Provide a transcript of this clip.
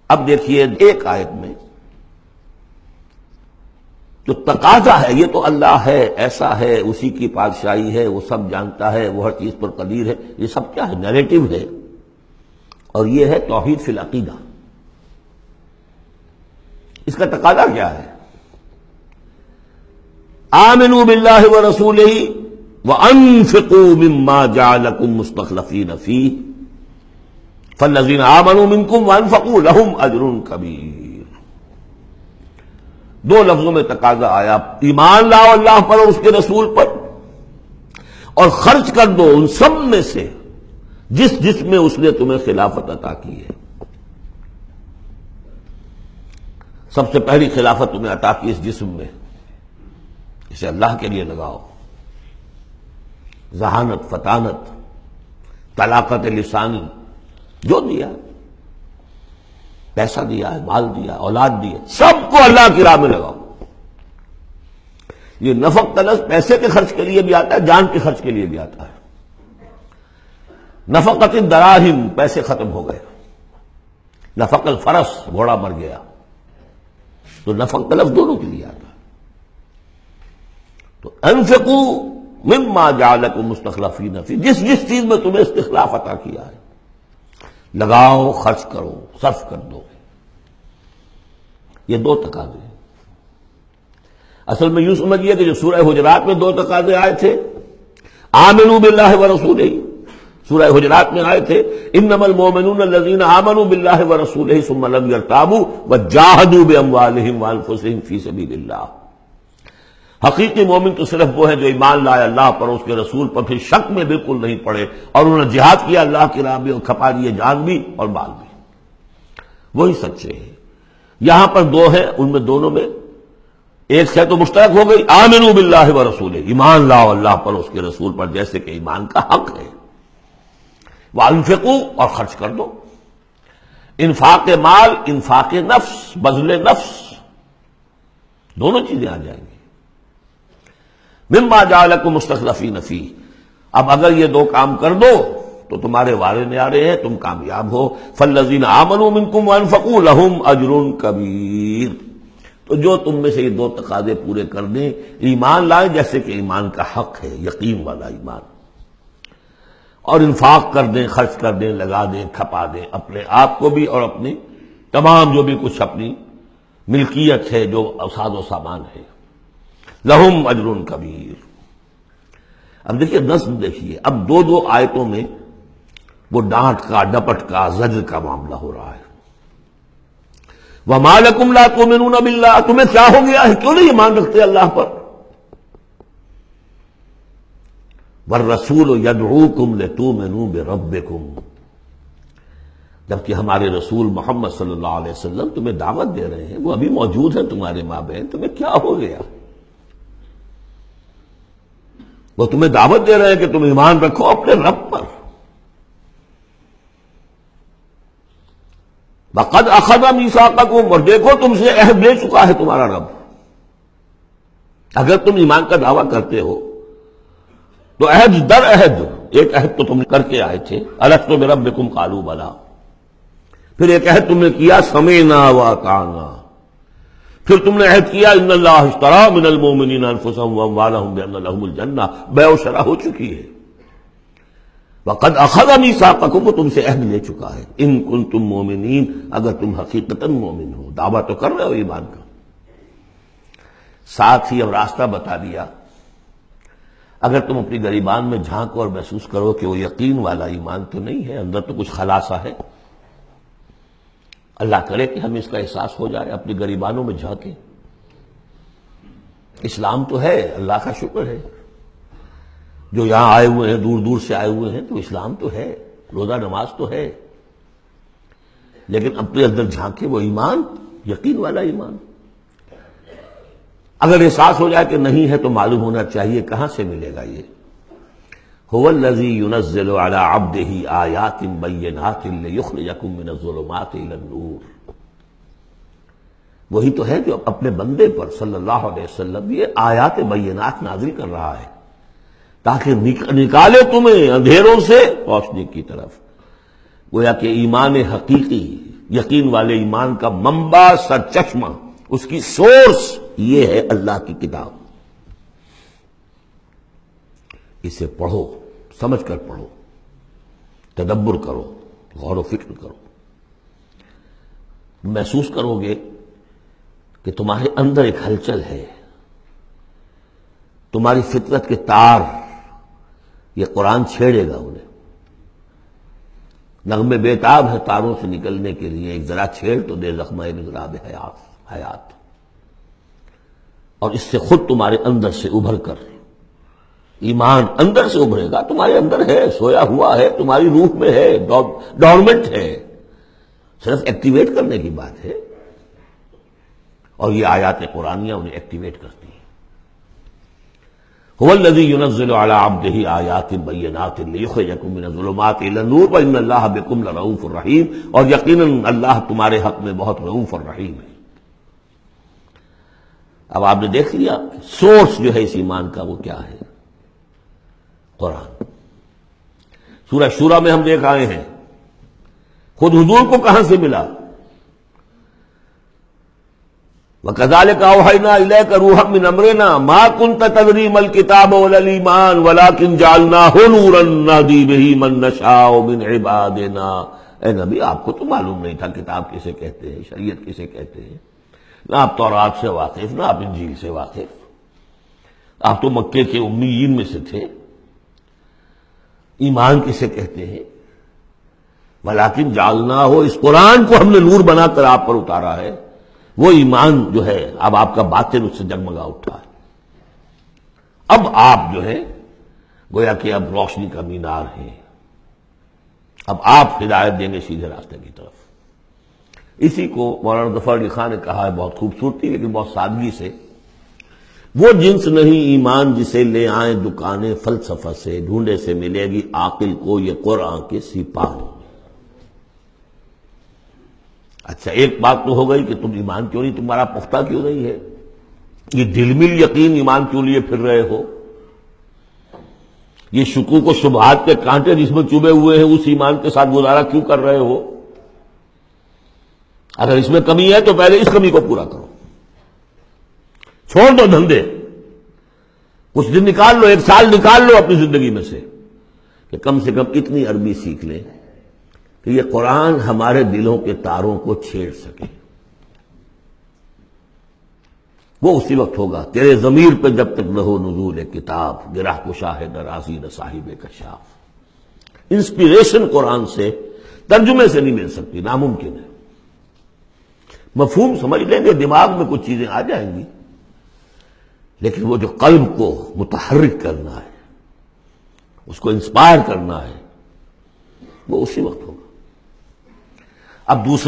اب دیکھیے ایک آیت میں جو تقاضا ہے، یہ تو اللہ ہے، ایسا ہے، اسی کی بادشاہی ہے، وہ سب جانتا ہے، وہ ہر چیز پر قدیر ہے، یہ سب کیا ہے؟ نیریٹو ہے، اور یہ ہے توحید فی العقیدہ۔ اس کا تقاضا کیا ہے؟ آمنوا باللہ ورسولہ وانفقوا مما جعلکم مستخلفین فیہ فالذین آمنوا منکم وانفقوا لہم اجر کبیر۔ دو لفظوں میں تقاضا آیا، ایمان لاؤ اللہ پر اور اس کے رسول پر، اور خرچ کر دو ان سب میں سے جس میں اس نے تمہیں خلافت عطا کی ہے۔ سب سے پہلی خلافت تمہیں عطا کی اس جسم میں، اسے اللہ کے لیے لگاؤ۔ ذہانت، فطانت، طلاقت لسانی، جو دیا، پیسہ دیا ہے، مال دیا، اولاد دی، سب کو اللہ کی راہ میں لگاؤ۔ یہ نفق طلب پیسے کے خرچ کے لیے بھی آتا ہے، جان کے خرچ کے لیے بھی آتا ہے۔ نفقت الدراہم، پیسے ختم ہو گئے، نفق الفرس، گھوڑا مر گیا، تو نفق طلب دونوں کے لیے آتا ہے۔ تو انفقوا مما جعلکم مستخلفین فی، جس چیز میں تمہیں استخلاف عطا کیا ہے لگاؤ، خرچ کرو، صرف کر دو۔ یہ دو تقاضے ہیں۔ اصل میں یوں سمجھیے کہ جو سورہ حجرات میں دو تقاضے آئے تھے، آمنوا باللہ ورسولہ، سورہ حجرات میں آئے تھے انما المؤمنون الذین آمنوا باللہ ورسولہ ثم لم یرتابوا وجاہدوا باموالہم وانفسہم فی سبیل اللہ۔ حقیقی مومن تو صرف وہ ہے جو ایمان لائے اللہ پر، اس کے رسول پر، پھر شک میں بالکل نہیں پڑے، اور انہوں نے جہاد کیا اللہ کی راہ میں، اور کھپا دیے جان بھی اور مال بھی، وہی سچے ہیں۔ یہاں پر دو ہیں، ان میں دونوں میں ایک سے تو مشترک ہو گئی، آمنوا باللہ ورسولہ، ایمان لاؤ اللہ پر، اس کے رسول پر، جیسے کہ ایمان کا حق ہے۔ وانفقوا، اور خرچ کر دو، انفاق مال، انفاق نفس، بذل نفس، دونوں چیزیں آ جائیں گی۔ مما جعلکم مستخلفین فیہ، اب اگر یہ دو کام کر دو تو تمہارے وارے نیارے ہیں، تم کامیاب ہو۔ فالذین آمنوا منکم وانفقوا لہم اجر کبیر، تو جو تم میں سے یہ دو تقاضے پورے کر دیں، ایمان لائیں جیسے کہ ایمان کا حق ہے، یقین والا ایمان، اور انفاق کر دیں، خرچ کر دیں، لگا دیں، کھپا دیں، اپنے آپ کو بھی اور اپنی تمام جو بھی کچھ اپنی ملکیت ہے، جو ساز و سامان ہے، لہم اجر کبیر۔ اب دیکھیے نظم، دیکھیے اب دو آیتوں میں وہ ڈانٹ کا، ڈپٹ کا، زجر کا معاملہ ہو رہا ہے۔ وَمَا لَكُمْ لَا تُؤْمِنُونَ بِاللَّهِ، تمہیں کیا ہو گیا ہے، کیوں نہیں ایمان رکھتے اللہ پر؟ وَالرَّسُولُ يَدْعُوكُمْ لِتُؤْمِنُوا بِرَبِّكُمْ، جبکہ ہمارے رسول محمد صلی اللہ علیہ وسلم تمہیں دعوت دے رہے ہیں، وہ ابھی موجود ہیں تمہارے مابین، تمہیں کیا ہو گیا؟ وہ تمہیں دعوت دے رہے ہیں کہ تم ایمان رکھو اپنے رب پر۔ وَقَدْ أَخَذَ مِيثَاقَكُمْ، اور دیکھو تم سے عہد لے چکا ہے تمہارا رب۔ اگر تم ایمان کا دعویٰ کرتے ہو تو عہد در عہد، ایک عہد تو تم کر کے آئے تھے، أَلَسْتُ بِرَبِّكُمْ قَالُوا بَلَىٰ، پھر ایک عہد تم نے کیا سَمِعْنَا وَأَطَعْنَا، پھر تم نے عہد کیا ان اللہ اشترى من المؤمنین انفسهم واموالهم بان لهم الجنہ، بیع و شرع ہو چکی ہے۔ وقد اخذ میثاقکم، وہ تم سے عہد لے چکا ہے، ان کنتم مؤمنین، اگر تم حقیقتاً مومن ہو، دعویٰ تو کر رہے ہو ایمان کا۔ ساتھ ہی اب راستہ بتا دیا، اگر تم اپنی گریبان میں جھانکو اور محسوس کرو کہ وہ یقین والا ایمان تو نہیں ہے، اندر تو کچھ خلاصہ ہے، اللہ کرے کہ ہمیں اس کا احساس ہو جائے، اپنی گریبانوں میں جھانکیں۔ اسلام تو ہے، اللہ کا شکر ہے، جو یہاں آئے ہوئے ہیں، دور دور سے آئے ہوئے ہیں، تو اسلام تو ہے، روزہ نماز تو ہے، لیکن اپنے اندر جھانکے وہ ایمان، یقین والا ایمان۔ اگر احساس ہو جائے کہ نہیں ہے تو معلوم ہونا چاہیے کہاں سے ملے گا یہ۔ هو الذی ينزل على عبده آیات بینات لیخرجکم من الظلمات الى النور، وہی تو ہے جو اپنے بندے پر صلی اللہ علیہ وسلم یہ آیات بینات نازل کر رہا ہے تاکہ نکالے تمہیں اندھیروں سے روشنی کی طرف۔ گویا کہ ایمان حقیقی یقین والے ایمان کا منبع، سرچشمہ، اس کی سورس یہ ہے اللہ کی کتاب۔ اسے پڑھو، سمجھ کر پڑھو، تدبر کرو، غور و فکر کرو، محسوس کرو گے کہ تمہارے اندر ایک ہلچل ہے، تمہاری فطرت کے تار، یہ قرآن چھیڑے گا انہیں۔ نغمے بیتاب ہے تاروں سے نکلنے کے لیے، ایک ذرا چھیڑ تو دے زخمہ مضراب حیات، اور اس سے خود تمہارے اندر سے ابھر کر ایمان اندر سے ابھرے گا۔ تمہارے اندر ہے، سویا ہوا ہے، تمہاری روح میں ہے، ڈورمنٹ ہے، صرف ایکٹیویٹ کرنے کی بات ہے، اور یہ آیات قرآنیہ انہیں ایکٹیویٹ کرتی ہیں۔ هو الذی ينزل على عبده آیات بینات لیخرجکم من الظلمات الی النور وان اللہ بکم لرؤوف رحیم، اور یقیناً اللہ تمہارے حق میں بہت رؤوف اور رحیم ہے۔ اب آپ نے دیکھ لیا سورس جو ہے اس ایمان کا وہ کیا ہے، قرآن۔ سورہ شورى میں ہم دیکھ آئے ہیں خود حضور کو کہاں سے ملا، وَكَذَلِكَ أَوْحَيْنَا إِلَيْكَ رُوحًا مِّنْ أَمْرِنَا مَا كُنْتَ تَدْرِي مَا الْكِتَابُ وَلَا الْإِيمَانُ وَلَكِنْ جَعَلْنَاهُ نُورًا نَهْدِي بِهِ مَن نَّشَاءُ مِنْ عِبَادِنَا۔ اے نبی، آپ کو تو معلوم نہیں تھا کتاب کسے کہتے ہیں، شریعت کسے کہتے ہیں، نہ آپ تورات سے واقف، نہ آپ انجیل سے واقف، آپ تو مکے کے امیین میں سے تھے۔ ایمان کسے کہتے ہیں، وَلَكِنْ جَعَلْنَاهُ، اس قرآن کو ہم نے نور بنا کر آپ پر اتارا ہے۔ وہ ایمان جو ہے اب آپ کا باطن اس سے جگمگا اٹھا ہے، اب آپ جو ہے گویا کہ اب روشنی کا مینار ہیں، اب آپ ہدایت دیں گے سیدھے راستے کی طرف۔ اسی کو مولانا ظفر علی خان نے کہا ہے بہت خوبصورتی لیکن بہت سادگی سے، وہ جنس نہیں ایمان جسے لے آئیں دکانیں فلسفہ سے، ڈھونڈے سے ملے گی عاقل کو یہ قرآن کے سپاہ۔ اچھا، ایک بات تو ہو گئی کہ تم ایمان کیوں نہیں، تمہارا پختہ کیوں نہیں ہے، یہ دل میں یقین ایمان کیوں لیے پھر رہے ہو، یہ شکوک و شبہات کے کانٹے جس میں چبھے ہوئے ہیں اس ایمان کے ساتھ گزارا کیوں کر رہے ہو؟ اگر اس میں کمی ہے تو پہلے اس کمی کو پورا کرو، چھوڑ دو دھندے، کچھ دن نکال لو، ایک سال نکال لو اپنی زندگی میں سے کہ کم سے کم اتنی عربی سیکھ لیں کہ یہ قرآن ہمارے دلوں کے تاروں کو چھیڑ سکے۔ وہ اسی وقت ہوگا تیرے ضمیر پہ جب تک نہ ہو نزول کتاب، گرہ کشا ہے درازی نہ صاحب کشاف۔ انسپیریشن قرآن سے، ترجمے سے نہیں مل سکتی، ناممکن ہے۔ مفہوم سمجھ لیں گے، دماغ میں کچھ چیزیں آ جائیں گی، لیکن وہ جو قلب کو متحرک کرنا ہے، اس کو انسپائر کرنا ہے، وہ اسی وقت ہوگا۔ اب دوسری